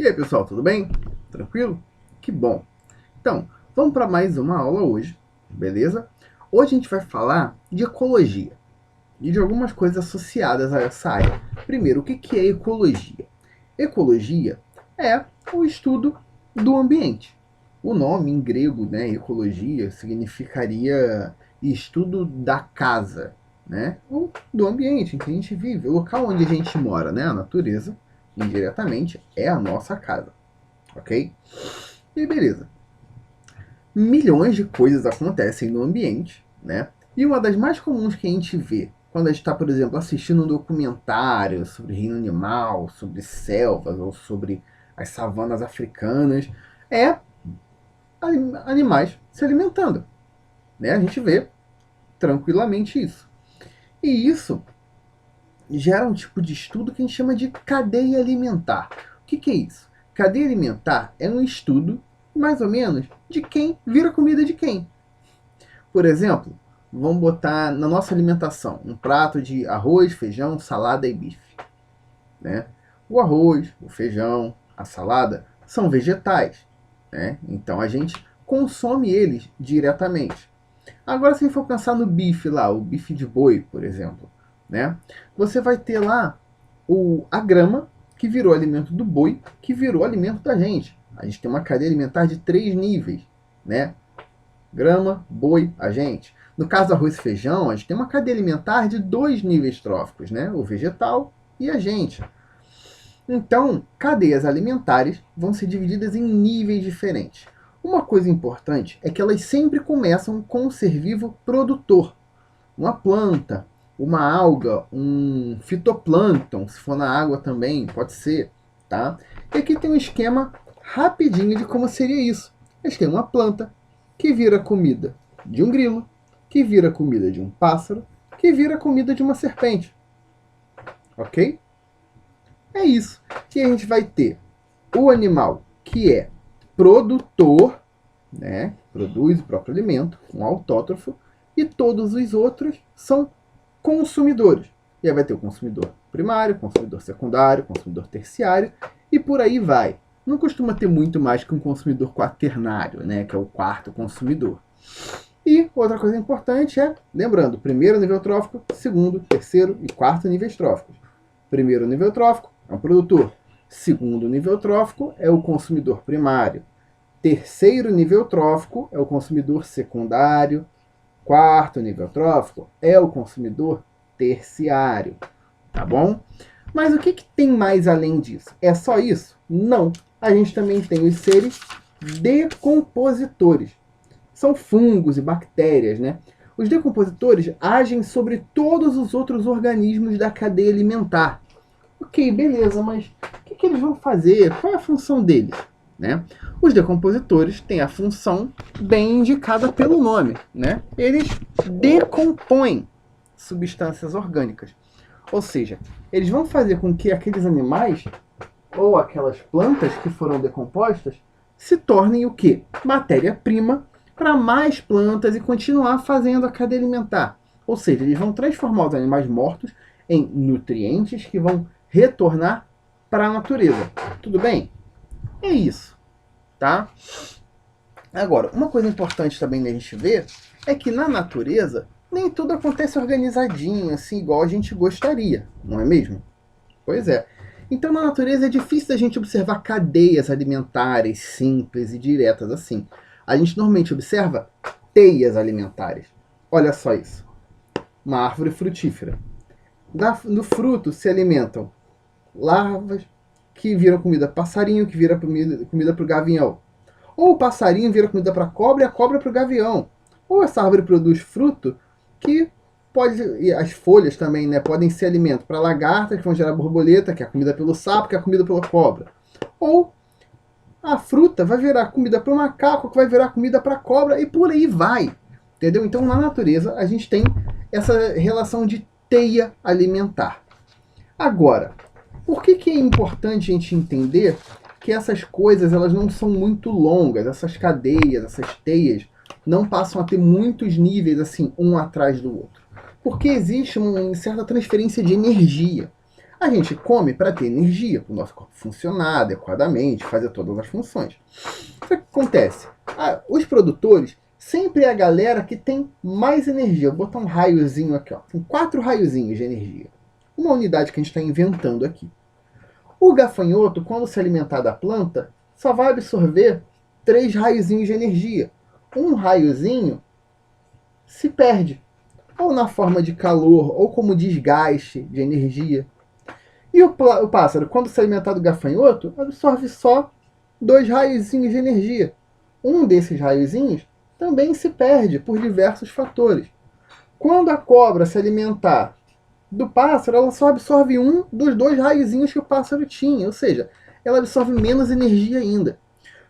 E aí, pessoal, tudo bem? Tranquilo? Que bom! Então, vamos para mais uma aula hoje, beleza? Hoje a gente vai falar de ecologia e de algumas coisas associadas a essa área. Primeiro, o que é ecologia? Ecologia é o estudo do ambiente. O nome em grego, né, ecologia, significaria estudo da casa, né? Ou do ambiente em que a gente vive, o local onde a gente mora, né? A natureza, indiretamente, é a nossa casa, ok? E beleza. Milhões de coisas acontecem no ambiente, né? E uma das mais comuns que a gente vê quando a gente está, por exemplo, assistindo um documentário sobre reino animal, sobre selvas ou sobre as savanas africanas, é animais se alimentando, né? A gente vê tranquilamente isso. E isso gera um tipo de estudo que a gente chama de cadeia alimentar. O que é isso? Cadeia alimentar é um estudo, mais ou menos, de quem vira comida de quem. Por exemplo, vamos botar na nossa alimentação um prato de arroz, feijão, salada e bife, né? O arroz, o feijão, a salada são vegetais, né? Então a gente consome eles diretamente. Agora, se for pensar no bife lá, o bife de boi, por exemplo, né? Você vai ter lá a grama, que virou alimento do boi, que virou alimento da gente. A gente tem uma cadeia alimentar de 3 níveis, né? Grama, boi, a gente. No caso do arroz e feijão, a gente tem uma cadeia alimentar de 2 níveis tróficos, né? O vegetal e a gente. Então, cadeias alimentares vão ser divididas em níveis diferentes. Uma coisa importante é que elas sempre começam com um ser vivo produtor. Uma planta, uma alga, um fitoplâncton, se for na água também, pode ser, tá? E aqui tem um esquema rapidinho de como seria isso. A gente tem uma planta que vira comida de um grilo, que vira comida de um pássaro, que vira comida de uma serpente. Ok? É isso. E a gente vai ter o animal que é produtor, né? Produz o próprio alimento, um autótrofo, e todos os outros são consumidores. E aí vai ter o consumidor primário, consumidor secundário, consumidor terciário, e por aí vai. Não costuma ter muito mais que um consumidor quaternário, né? Que é o quarto consumidor. E outra coisa importante é, lembrando, primeiro nível trófico, segundo, terceiro e quarto níveis tróficos. Primeiro nível trófico é um produtor. Segundo nível trófico é o consumidor primário. Terceiro nível trófico é o consumidor secundário. Quarto nível trófico é o consumidor terciário. Tá bom? Mas o que tem mais além disso? É só isso? Não. A gente também tem os seres decompositores. São fungos e bactérias, né? Os decompositores agem sobre todos os outros organismos da cadeia alimentar. Ok, beleza, mas o que eles vão fazer? Qual é a função deles? Né? Os decompositores têm a função bem indicada pelo nome. Né? Eles decompõem substâncias orgânicas. Ou seja, eles vão fazer com que aqueles animais ou aquelas plantas que foram decompostas se tornem o quê? Matéria-prima para mais plantas e continuar fazendo a cadeia alimentar. Ou seja, eles vão transformar os animais mortos em nutrientes que vão retornar para a natureza. Tudo bem? É isso, tá? Agora, uma coisa importante também da gente ver é que na natureza nem tudo acontece organizadinho, assim, igual a gente gostaria, não é mesmo? Pois é. Então, na natureza é difícil a gente observar cadeias alimentares simples e diretas assim. A gente normalmente observa teias alimentares. Olha só isso. Uma árvore frutífera. No fruto se alimentam larvas que viram comida para passarinho, que vira comida para o gavião. Ou o passarinho vira comida para a cobra e a cobra para o gavião. Ou essa árvore produz fruto que pode, e as folhas também, né, podem ser alimento para lagartas, que vão gerar borboleta, que é a comida pelo sapo, que é a comida pela cobra. Ou a fruta vai virar comida para o macaco, que vai virar comida para a cobra, e por aí vai. Entendeu? Então, na natureza, a gente tem essa relação de teia alimentar. Agora, por que é importante a gente entender que essas coisas elas não são muito longas, essas cadeias, essas teias, não passam a ter muitos níveis assim, um atrás do outro? Porque existe uma certa transferência de energia. A gente come para ter energia, para o nosso corpo funcionar adequadamente, fazer todas as funções. O que acontece? Os produtores sempre é a galera que tem mais energia. Vou botar um raiozinho aqui, ó. Tem 4 raiozinhos de energia. Uma unidade que a gente está inventando aqui. O gafanhoto, quando se alimentar da planta, só vai absorver 3 raiozinhos de energia. Um raiozinho se perde, ou na forma de calor, ou como desgaste de energia. E o pássaro, quando se alimentar do gafanhoto, absorve só 2 raiozinhos de energia. Um desses raiozinhos também se perde por diversos fatores. Quando a cobra se alimentar do pássaro, ela só absorve um dos 2 raiozinhos que o pássaro tinha, ou seja, ela absorve menos energia ainda.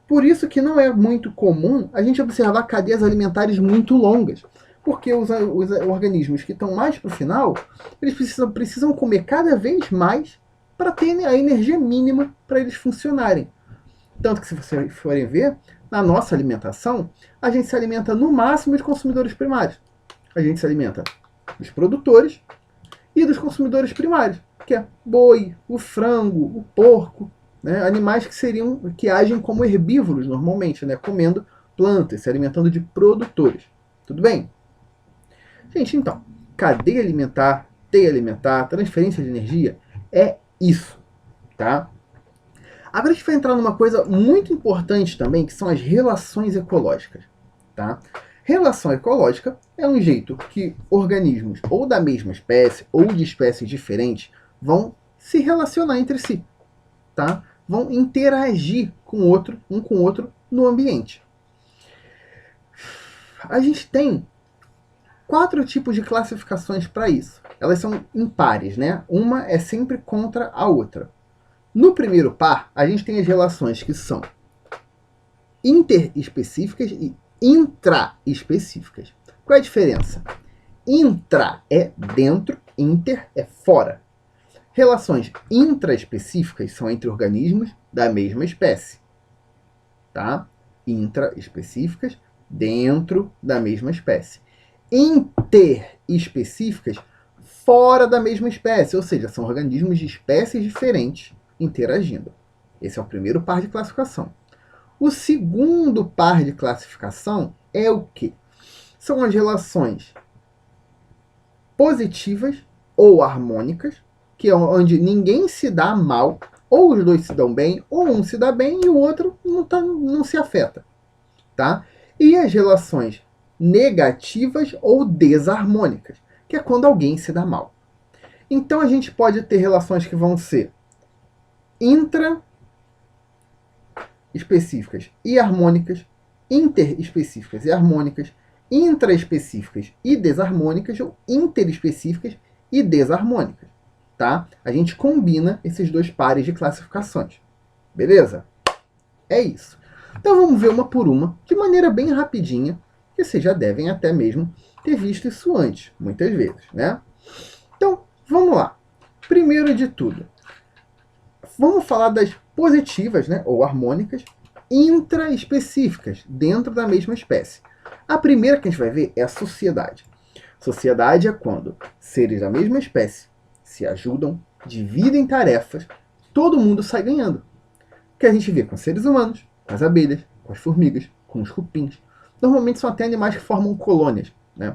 Por isso que não é muito comum a gente observar cadeias alimentares muito longas, porque os organismos que estão mais para o final, eles precisam comer cada vez mais para ter a energia mínima para eles funcionarem. Tanto que, se vocês forem ver, na nossa alimentação, a gente se alimenta no máximo de consumidores primários. A gente se alimenta dos produtores e dos consumidores primários, que é boi, o frango, o porco, né? Animais que agem como herbívoros normalmente, né? Comendo plantas, se alimentando de produtores. Tudo bem? Gente, então, cadeia alimentar, teia alimentar, transferência de energia é isso, tá? Agora a gente vai entrar numa coisa muito importante também, que são as relações ecológicas, tá? Relação ecológica é um jeito que organismos ou da mesma espécie ou de espécies diferentes vão se relacionar entre si, tá? Vão interagir um com o outro no ambiente. A gente tem 4 tipos de classificações para isso. Elas são impares, né? Uma é sempre contra a outra. No primeiro par, a gente tem as relações que são interespecíficas e intraespecíficas. Qual é a diferença? Intra é dentro, inter é fora. Relações intraespecíficas são entre organismos da mesma espécie. Tá? Intraespecíficas, dentro da mesma espécie. Interespecíficas, fora da mesma espécie, ou seja, são organismos de espécies diferentes interagindo. Esse é o primeiro par de classificação. O segundo par de classificação é o quê? São as relações positivas ou harmônicas, que é onde ninguém se dá mal, ou os dois se dão bem, ou um se dá bem e o outro não se afeta. Tá? E as relações negativas ou desarmônicas, que é quando alguém se dá mal. Então a gente pode ter relações que vão ser intraespecíficas e harmônicas, interespecíficas e harmônicas, intraespecíficas e desarmônicas, ou interespecíficas e desarmônicas. Tá? A gente combina esses 2 pares de classificações. Beleza? É isso. Então vamos ver uma por uma, de maneira bem rapidinha, que vocês já devem até mesmo ter visto isso antes, muitas vezes, né? Então, vamos lá. Primeiro de tudo, vamos falar das positivas, né, ou harmônicas, intraespecíficas, dentro da mesma espécie. A primeira que a gente vai ver é a sociedade. Sociedade é quando seres da mesma espécie se ajudam, dividem tarefas, todo mundo sai ganhando. Que a gente vê com seres humanos, com as abelhas, com as formigas, com os cupins. Normalmente são até animais que formam colônias, né?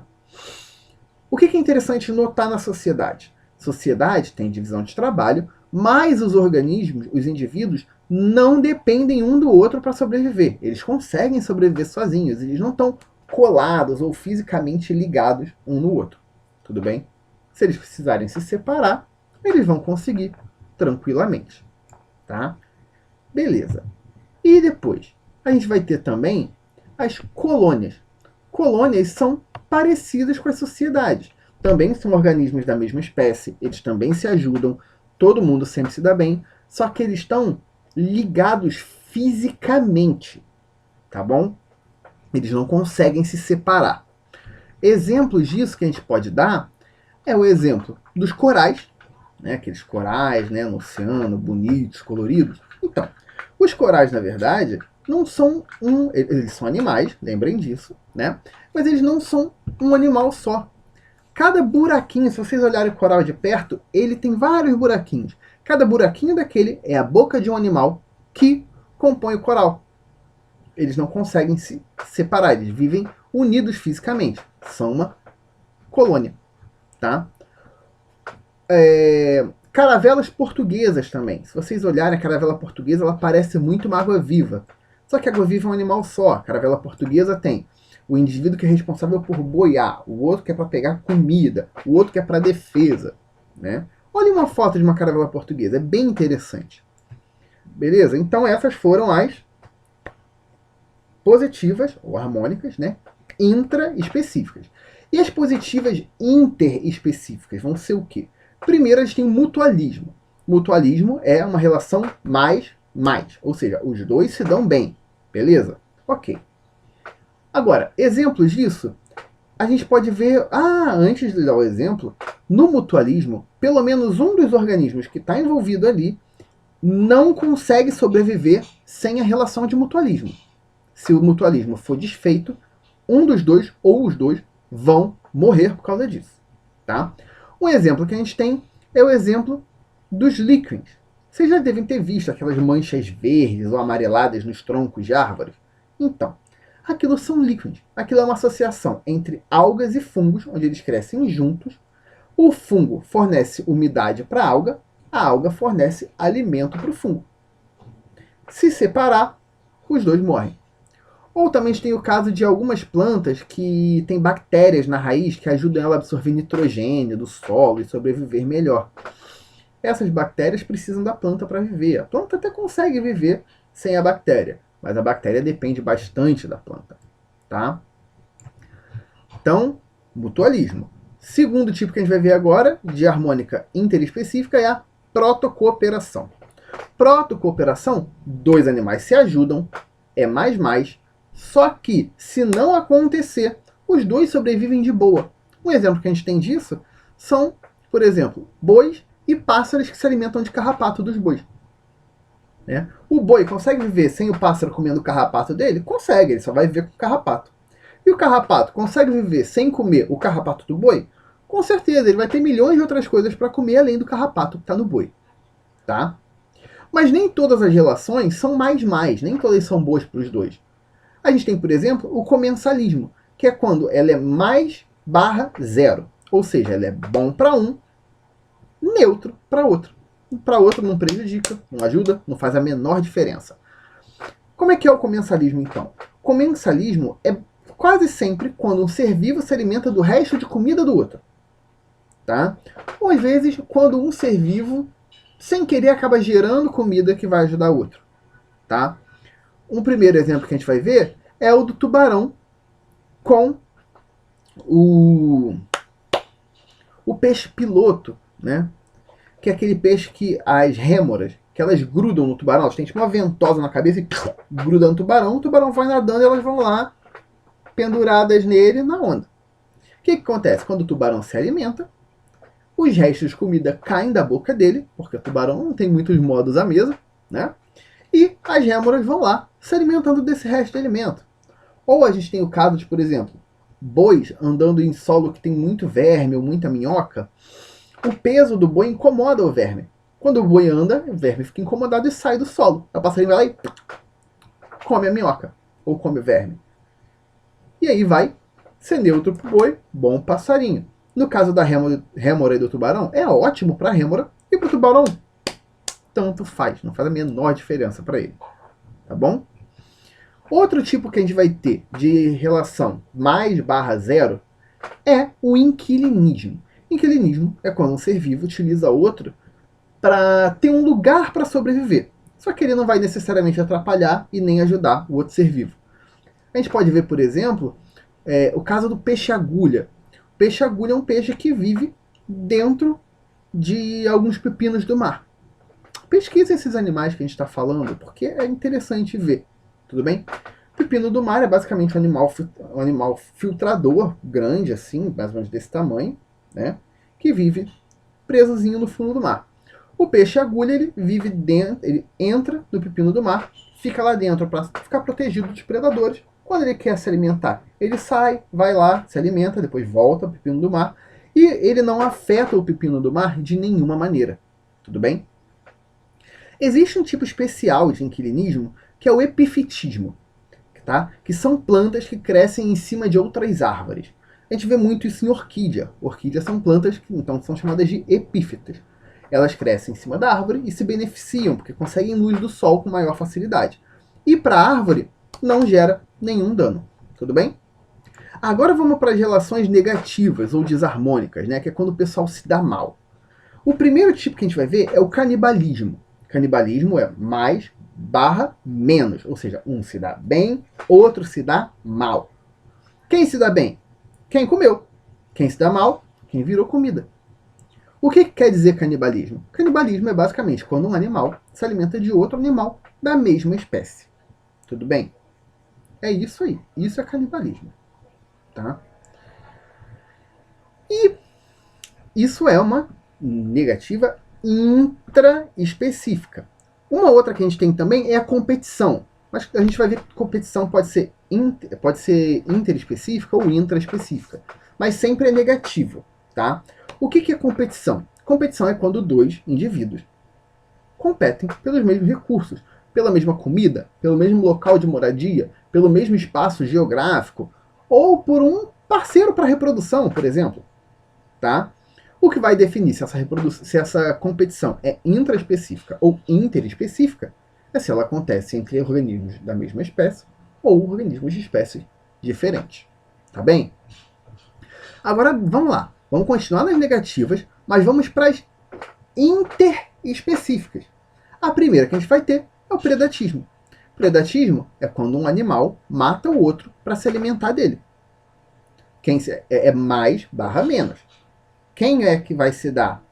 O que é interessante notar na sociedade? Sociedade tem divisão de trabalho, mas os organismos, os indivíduos, não dependem um do outro para sobreviver. Eles conseguem sobreviver sozinhos, eles não estão colados ou fisicamente ligados um no outro. Tudo bem? Se eles precisarem se separar, eles vão conseguir tranquilamente. Tá? Beleza. E depois, a gente vai ter também as colônias. Colônias são parecidas com as sociedades. Também são organismos da mesma espécie, eles também se ajudam, todo mundo sempre se dá bem, só que eles estão ligados fisicamente, tá bom? Eles não conseguem se separar. Exemplos disso que a gente pode dar é o exemplo dos corais, né? Aqueles corais, né, no oceano, bonitos, coloridos. Então, os corais, na verdade, não são eles são animais, lembrem disso, né? Mas eles não são um animal só. Cada buraquinho, se vocês olharem o coral de perto, ele tem vários buraquinhos. Cada buraquinho daquele é a boca de um animal que compõe o coral. Eles não conseguem se separar, eles vivem unidos fisicamente. São uma colônia, tá? Caravelas portuguesas também. Se vocês olharem a caravela portuguesa, ela parece muito uma água-viva. Só que a água-viva é um animal só. A caravela portuguesa tem o indivíduo que é responsável por boiar, o outro que é para pegar comida, o outro que é para defesa, né? Olha uma foto de uma caravela portuguesa, é bem interessante. Beleza? Então essas foram as positivas, ou harmônicas, né? Intraespecíficas. E as positivas interespecíficas vão ser o quê? Primeiro, a gente tem o mutualismo. Mutualismo é uma relação mais, ou seja, os dois se dão bem. Beleza? Ok. Agora, exemplos disso, a gente pode ver, antes de dar o exemplo, no mutualismo, pelo menos um dos organismos que está envolvido ali não consegue sobreviver sem a relação de mutualismo. Se o mutualismo for desfeito, um dos dois ou os dois vão morrer por causa disso. Tá? Um exemplo que a gente tem é o exemplo dos líquens. Vocês já devem ter visto aquelas manchas verdes ou amareladas nos troncos de árvores. Então, aquilo são líquens. Aquilo é uma associação entre algas e fungos, onde eles crescem juntos. O fungo fornece umidade para a alga fornece alimento para o fungo. Se separar, os dois morrem. Ou também tem o caso de algumas plantas que têm bactérias na raiz que ajudam ela a absorver nitrogênio do solo e sobreviver melhor. Essas bactérias precisam da planta para viver. A planta até consegue viver sem a bactéria, mas a bactéria depende bastante da planta. Tá? Então, mutualismo. Segundo tipo que a gente vai ver agora, de harmônica interespecífica, é a protocooperação. Protocooperação, dois animais se ajudam, é mais, só que, se não acontecer, os dois sobrevivem de boa. Um exemplo que a gente tem disso são, por exemplo, bois e pássaros que se alimentam de carrapato dos bois. Né? O boi consegue viver sem o pássaro comendo o carrapato dele? Consegue, ele só vai viver com o carrapato. E o carrapato consegue viver sem comer o carrapato do boi? Com certeza, ele vai ter milhões de outras coisas para comer além do carrapato que está no boi. Tá? Mas nem todas as relações são mais, nem todas são boas para os dois. A gente tem, por exemplo, o comensalismo, que é quando ela é mais/0. Ou seja, ela é bom para um, neutro para outro. Para outro não prejudica, não ajuda, não faz a menor diferença. Como é que é o comensalismo, então? Comensalismo é quase sempre quando um ser vivo se alimenta do resto de comida do outro. Tá? Ou às vezes, quando um ser vivo, sem querer, acaba gerando comida que vai ajudar o outro. Tá? Um primeiro exemplo que a gente vai ver é o do tubarão com o peixe piloto, né? Que é aquele peixe que as rêmoras, que elas grudam no tubarão, elas têm tipo uma ventosa na cabeça e grudam no tubarão, o tubarão vai nadando e elas vão lá penduradas nele na onda. O que acontece? Quando o tubarão se alimenta, os restos de comida caem da boca dele, porque o tubarão não tem muitos modos à mesa, né? E as rêmoras vão lá se alimentando desse resto de alimento. Ou a gente tem o caso de, por exemplo, bois andando em solo que tem muito verme ou muita minhoca. O peso do boi incomoda o verme. Quando o boi anda, o verme fica incomodado e sai do solo. O passarinho vai lá e come a minhoca, ou come o verme. E aí vai ser neutro para o boi, bom passarinho. No caso da rêmora e do tubarão, é ótimo para a rêmora e para o tubarão tanto faz, não faz a menor diferença para ele. Tá bom? Outro tipo que a gente vai ter de relação mais/0 é o inquilinismo. Inquilinismo é quando um ser vivo utiliza outro para ter um lugar para sobreviver. Só que ele não vai necessariamente atrapalhar e nem ajudar o outro ser vivo. A gente pode ver, por exemplo, o caso do peixe-agulha. O peixe-agulha é um peixe que vive dentro de alguns pepinos do mar. Pesquise esses animais que a gente está falando, porque é interessante ver. Tudo bem? O pepino do mar é basicamente um animal filtrador, grande assim, mais ou menos desse tamanho, né? Que vive presozinho no fundo do mar. O peixe-agulha, ele vive dentro, ele entra no pepino do mar, fica lá dentro para ficar protegido dos predadores. Quando ele quer se alimentar, ele sai, vai lá, se alimenta, depois volta ao pepino do mar E ele não afeta o pepino do mar de nenhuma maneira. Tudo bem? Existe um tipo especial de inquilinismo que é o epifitismo, tá? Que são plantas que crescem em cima de outras árvores. A gente vê muito isso em orquídea. Orquídeas são plantas que então são chamadas de epífitas. Elas crescem em cima da árvore e se beneficiam, porque conseguem luz do sol com maior facilidade. E para a árvore não gera nenhum dano. Tudo bem? Agora vamos para as relações negativas ou desarmônicas, né? Que é quando o pessoal se dá mal. O primeiro tipo que a gente vai ver é o canibalismo. Canibalismo é mais barra menos, ou seja, um se dá bem, outro se dá mal. Quem se dá bem? Quem comeu. Quem se dá mal? Quem virou comida. O que quer dizer canibalismo? Canibalismo é basicamente quando um animal se alimenta de outro animal da mesma espécie. Tudo bem? É isso aí. Isso é canibalismo. Tá? E isso é uma negativa intraespecífica. Uma outra que a gente tem também é a competição. Mas a gente vai ver que competição pode ser interespecífica ou intraespecífica. Mas sempre é negativo. Tá? O que é competição? Competição é quando dois indivíduos competem pelos mesmos recursos, pela mesma comida, pelo mesmo local de moradia, pelo mesmo espaço geográfico, ou por um parceiro para reprodução, por exemplo. Tá? O que vai definir se essa competição é intraespecífica ou interespecífica é se ela acontece entre organismos da mesma espécie ou organismos de espécies diferentes. Tá bem? Agora, vamos lá. Vamos continuar nas negativas, mas vamos para as interespecíficas. A primeira que a gente vai ter é o predatismo. Predatismo é quando um animal mata o outro para se alimentar dele. É mais barra menos. Quem é que vai se dar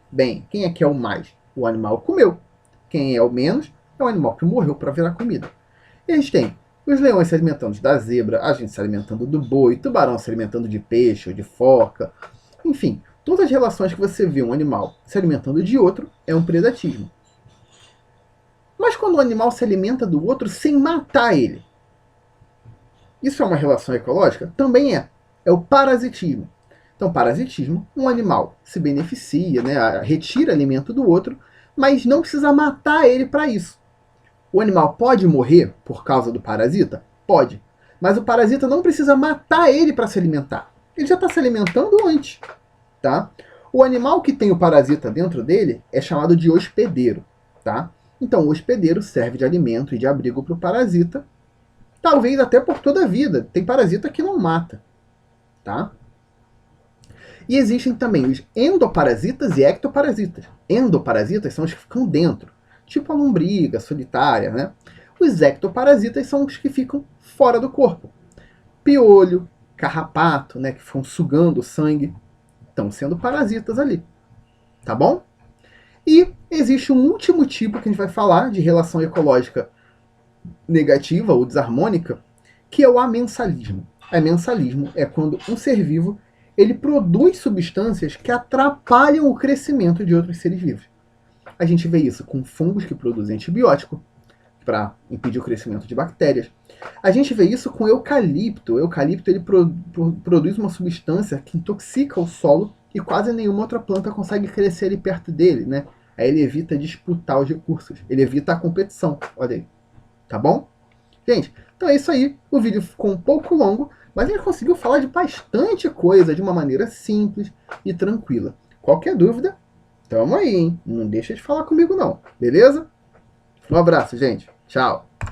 bem? Quem é que é o mais? O animal comeu. Quem é o menos? É o animal que morreu para virar comida. E a gente tem os leões se alimentando da zebra, a gente se alimentando do boi, tubarão se alimentando de peixe ou de foca. Enfim, todas as relações que você vê um animal se alimentando de outro é um predatismo. Mas quando o animal se alimenta do outro sem matar ele, isso é uma relação ecológica? Também é. É o parasitismo. Então, parasitismo, um animal se beneficia, né, retira alimento do outro, mas não precisa matar ele para isso. O animal pode morrer por causa do parasita? Pode. Mas o parasita não precisa matar ele para se alimentar. Ele já está se alimentando antes. Tá? O animal que tem o parasita dentro dele é chamado de hospedeiro. Tá? Então, o hospedeiro serve de alimento e de abrigo para o parasita, talvez até por toda a vida. Tem parasita que não mata. Tá? E existem também os endoparasitas e ectoparasitas. Endoparasitas são os que ficam dentro, tipo a lombriga solitária, né? Os ectoparasitas são os que ficam fora do corpo. Piolho, carrapato, né, que ficam sugando o sangue, estão sendo parasitas ali. Tá bom? E existe um último tipo que a gente vai falar de relação ecológica negativa ou desarmônica, que é o amensalismo. Amensalismo é quando um ser vivo ele produz substâncias que atrapalham o crescimento de outros seres vivos. A gente vê isso com fungos que produzem antibiótico para impedir o crescimento de bactérias. A gente vê isso com eucalipto. O eucalipto ele produz uma substância que intoxica o solo e quase nenhuma outra planta consegue crescer ali perto dele, né? Aí ele evita disputar os recursos, ele evita a competição. Olha aí. Tá bom? Gente, então é isso aí. O vídeo ficou um pouco longo, mas ele conseguiu falar de bastante coisa de uma maneira simples e tranquila. Qualquer dúvida, tamo aí, hein? Não deixa de falar comigo não, beleza? Um abraço, gente. Tchau.